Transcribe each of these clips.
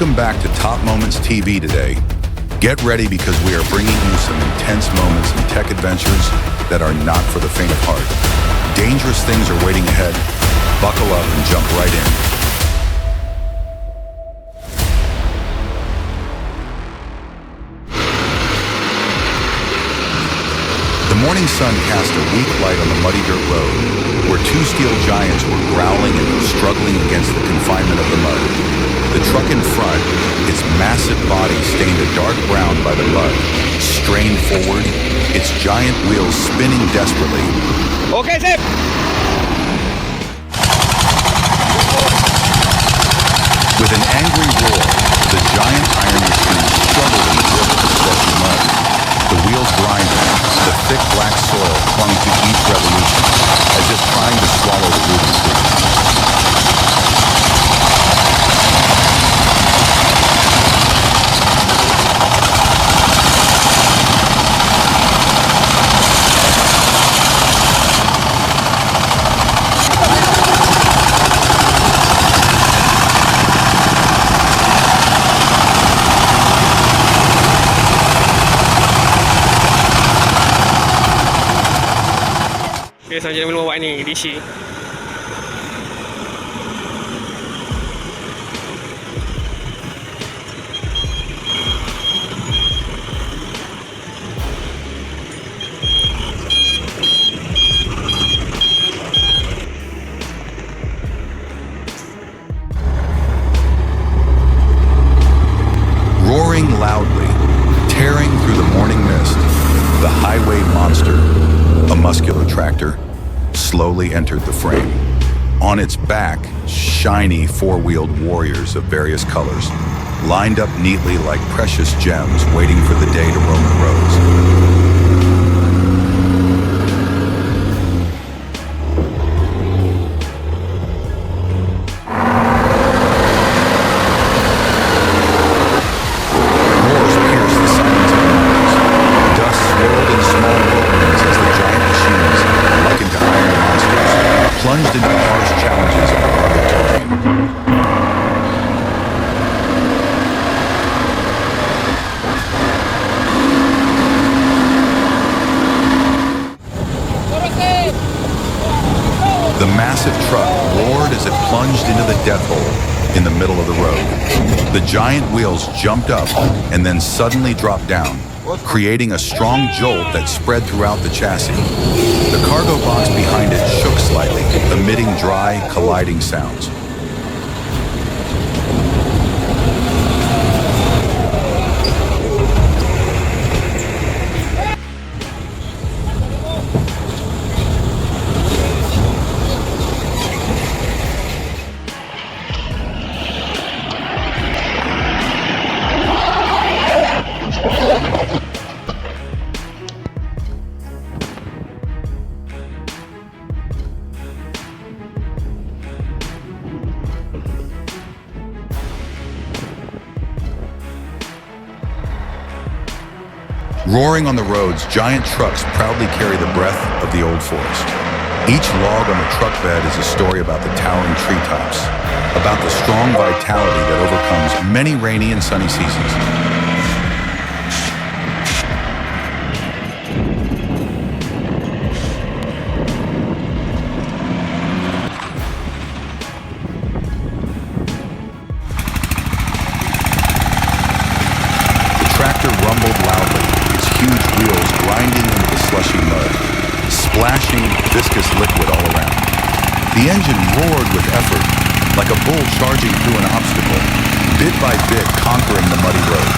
Welcome back to Top Moments TV today. Get ready because we are bringing you some intense moments and tech adventures that are not for the faint of heart. Dangerous things are waiting ahead. Buckle up and jump right in. The morning sun cast a weak light on the muddy dirt road, where two steel giants were growling and struggling against the confinement of the mud. The truck in front, its massive body stained a dark brown by the mud, strained forward, its giant wheels spinning desperately. Okay, Zip! With an angry roar, the giant iron machine struggled in the grip of the slushy mud. The wheels grinded, the thick black soil clung to each revolution, as if trying to swallow the Rubik's Cube. Oke, selanjutnya minum obat ini DC. Roaring loudly, tearing through the morning mist, the highway monster, a muscular tractor, slowly entered the frame. On its back, shiny four-wheeled warriors of various colors, lined up neatly like precious gems waiting for the day to roam the roads. Plunged into harsh challenges of the rugged terrain. The massive truck roared as it plunged into the death hole in the middle of the road. The giant wheels jumped up and then suddenly dropped down, creating a strong jolt that spread throughout the chassis. The cargo box behind it shook slightly, emitting dry, colliding sounds. Roaring on the roads, giant trucks proudly carry the breath of the old forest. Each log on the truck bed is a story about the towering treetops, about the strong vitality that overcomes many rainy and sunny seasons. Rumbled loudly, its huge wheels grinding into the slushy mud, splashing viscous liquid all around. The engine roared with effort, like a bull charging through an obstacle, bit by bit conquering the muddy road.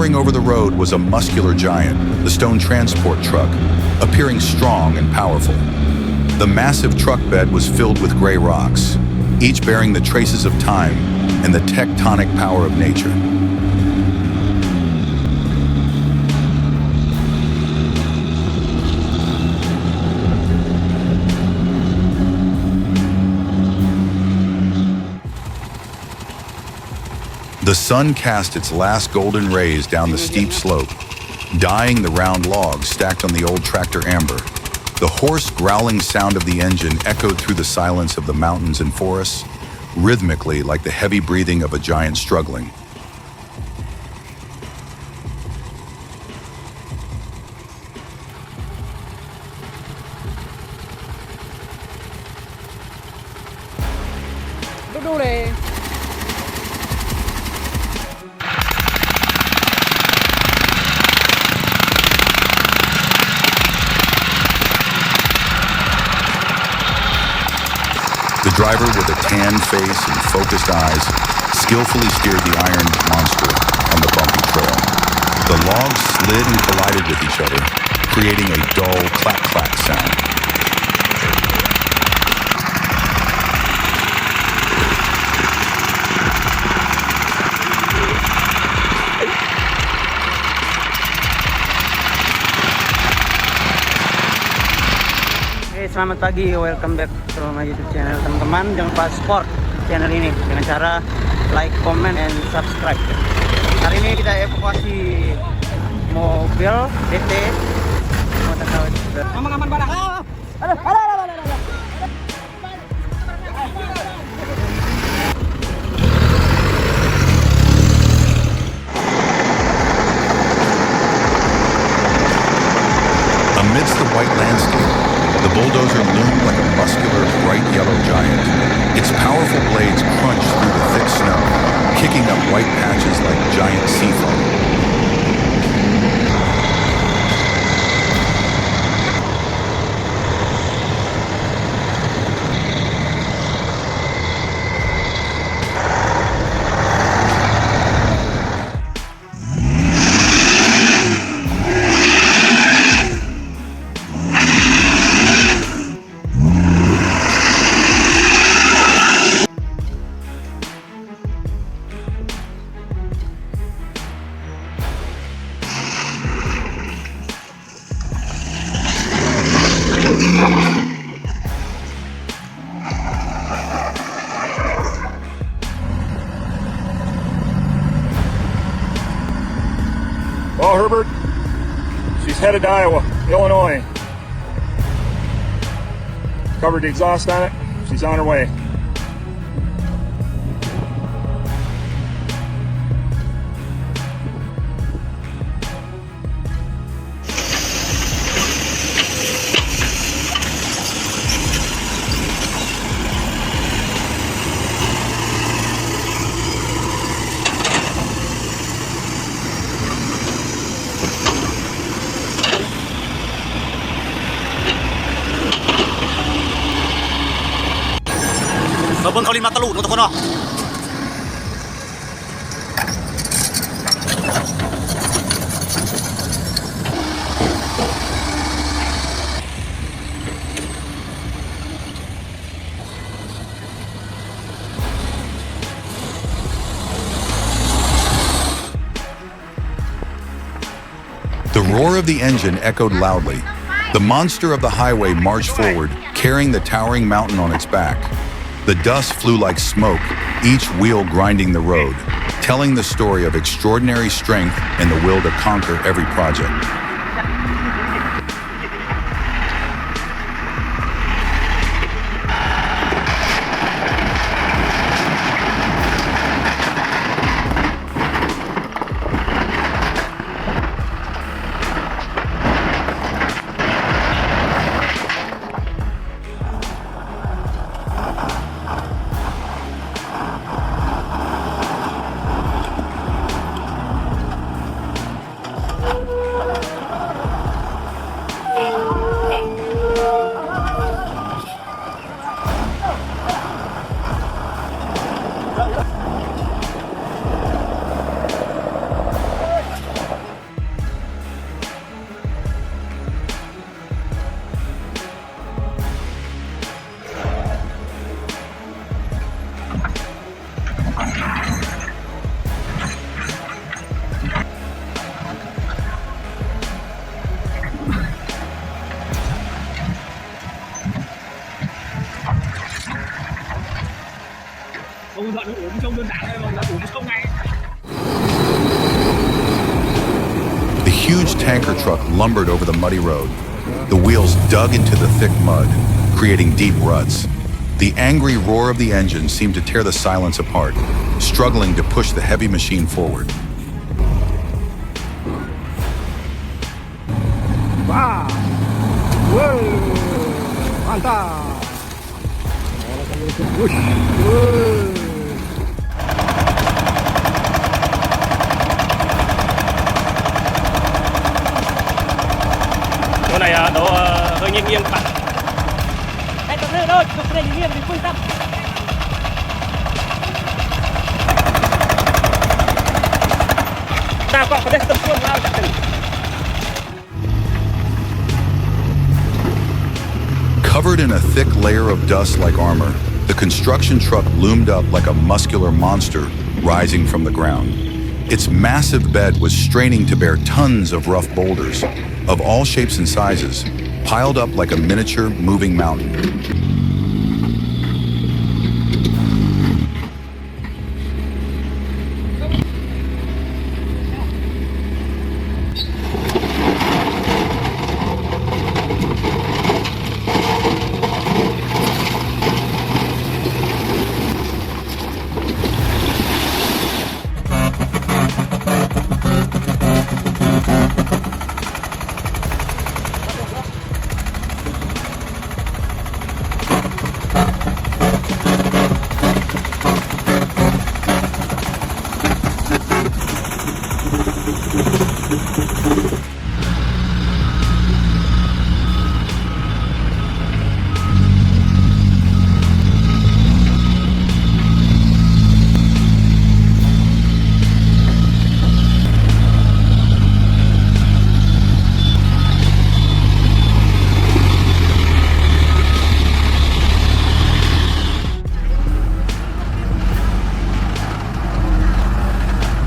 Towering over the road was a muscular giant, the stone transport truck, appearing strong and powerful. The massive truck bed was filled with gray rocks, each bearing the traces of time and the tectonic power of nature. The sun cast its last golden rays down the steep slope, dyeing the round logs stacked on the old tractor amber. The hoarse, growling sound of the engine echoed through the silence of the mountains and forests, rhythmically like the heavy breathing of a giant struggling. The driver, with a tanned face and focused eyes, skillfully steered the iron monster on the bumpy trail. The logs slid and collided with each other, creating a dull clack-clack sound. Selamat pagi, welcome back to my YouTube channel teman-teman. Jangan lupa support channel ini dengan cara like, comment, and subscribe. Hari ini kita evakuasi mobil DT. Aman barang. Amidst the white landscape, the bulldozer loomed like a muscular, bright yellow giant. Its powerful blades crunched through the thick snow, kicking up white patches like giant sea foam. Well, Herbert, she's headed to Iowa, Illinois. Covered the exhaust on it. She's on her way. Babang kau 5 telu untuk kono. The roar of the engine echoed loudly. The monster of the highway marched forward, carrying the towering mountain on its back. The dust flew like smoke, each wheel grinding the road, telling the story of extraordinary strength and the will to conquer every project. The huge tanker truck lumbered over the muddy road. The wheels dug into the thick mud, creating deep ruts. The angry roar of the engine seemed to tear the silence apart, struggling to push the heavy machine forward. Wah! Wow! Mantap! Wush! Chỗ này độ hơi nghiêng nghiêng các bạn. Đây tập này thôi, tập này nghiêng thì phương tâm. Nào kok pedes tempun lao chắc chắn. Covered in a thick layer of dust like armor, the construction truck loomed up like a muscular monster rising from the ground. Its massive bed was straining to bear tons of rough boulders, of all shapes and sizes, piled up like a miniature moving mountain.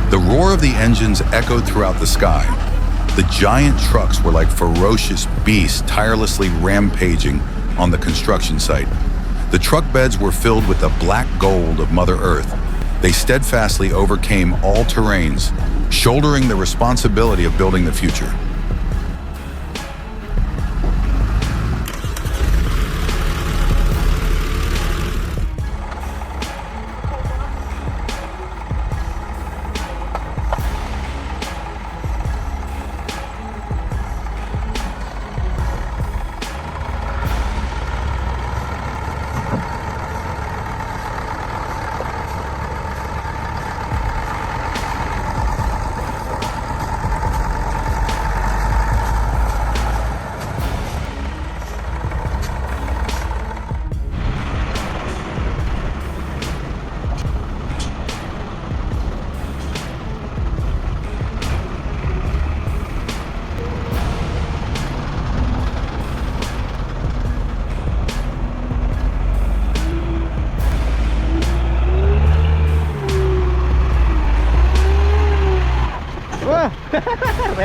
The roar of the engines echoed throughout the sky. The giant trucks were like ferocious beasts tirelessly rampaging on the construction site. The truck beds were filled with the black gold of Mother Earth. They steadfastly overcame all terrains, shouldering the responsibility of building the future.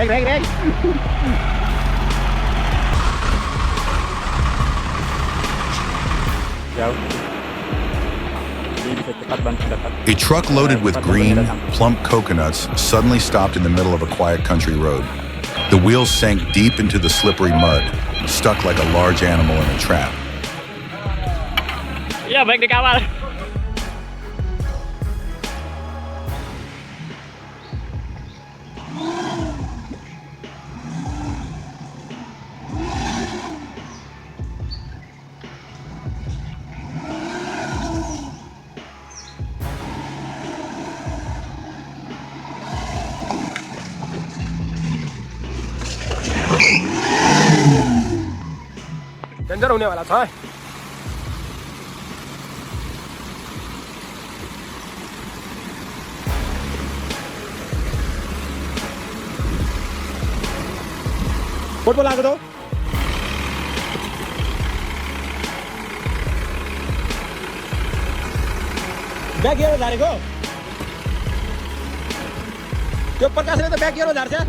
Reng. A truck loaded with green, plump coconuts suddenly stopped in the middle of a quiet country road. The wheels sank deep into the slippery mud, stuck like a large animal in a trap. Iya, baik di kawal. Danger होने वाला था। Football आगे दो। Back gear उधारे को। जो ऊपर का से तो बैक गियर उधार से।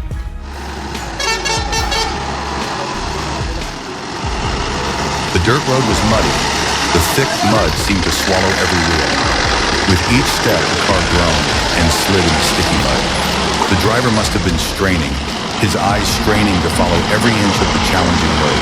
The dirt road was muddy. The thick mud seemed to swallow every wheel. With each step, the car groaned and slid in the sticky mud. The driver must have been straining, his eyes straining to follow every inch of the challenging road.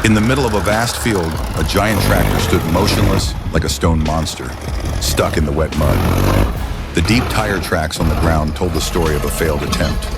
In the middle of a vast field, a giant tractor stood motionless like a stone monster, stuck in the wet mud. The deep tire tracks on the ground told the story of a failed attempt.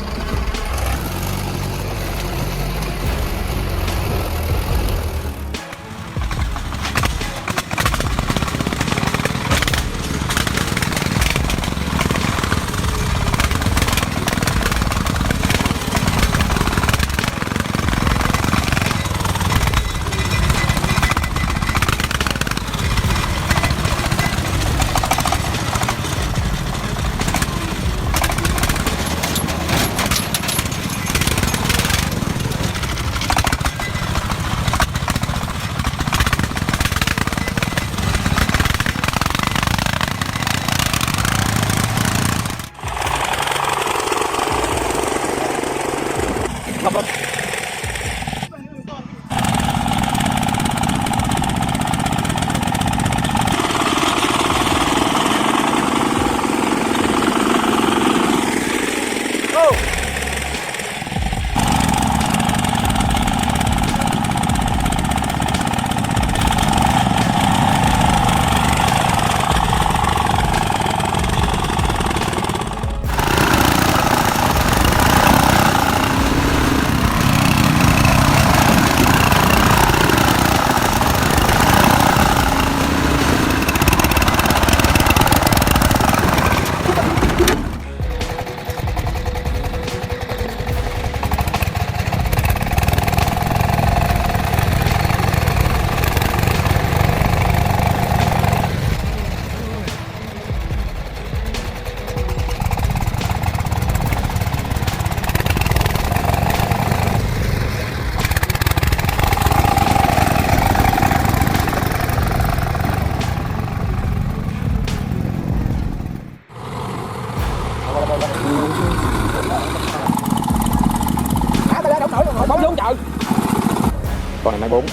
Con này máy 4.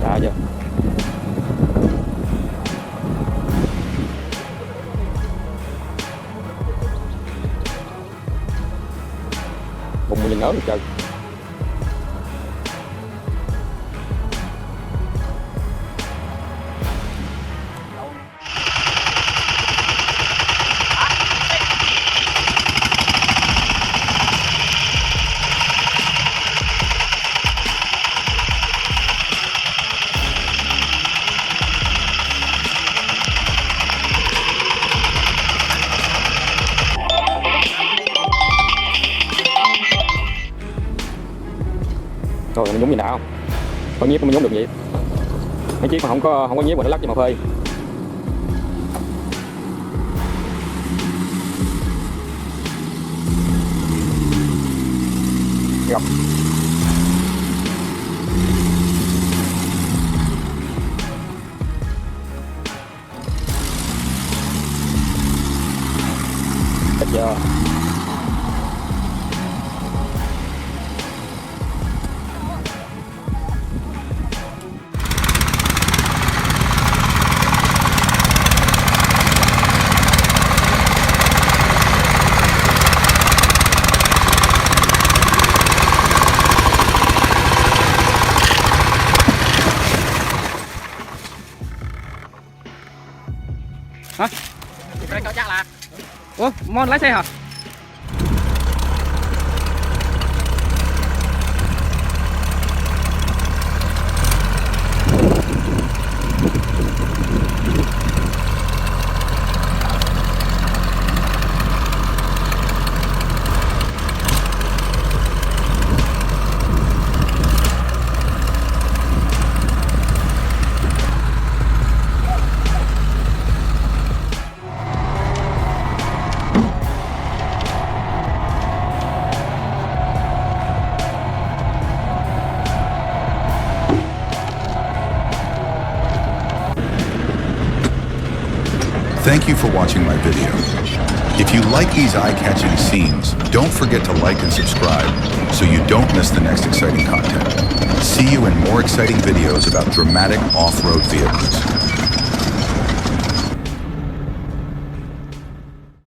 Đã chưa? Bụng mình nớ được chơi. Rồi mình nhúng gì nào không? Có nhíp mình nhúng được gì? Mấy chiếc mà không có nhíp mà nó lắc cho mà phơi. Gặp. Được chưa? Hả? Cái đó chắc là. Ủa, Mon lái xe hả? Thank you for watching my video. If you like these eye-catching scenes, don't forget to like and subscribe so you don't miss the next exciting content. See you in more exciting videos about dramatic off-road vehicles.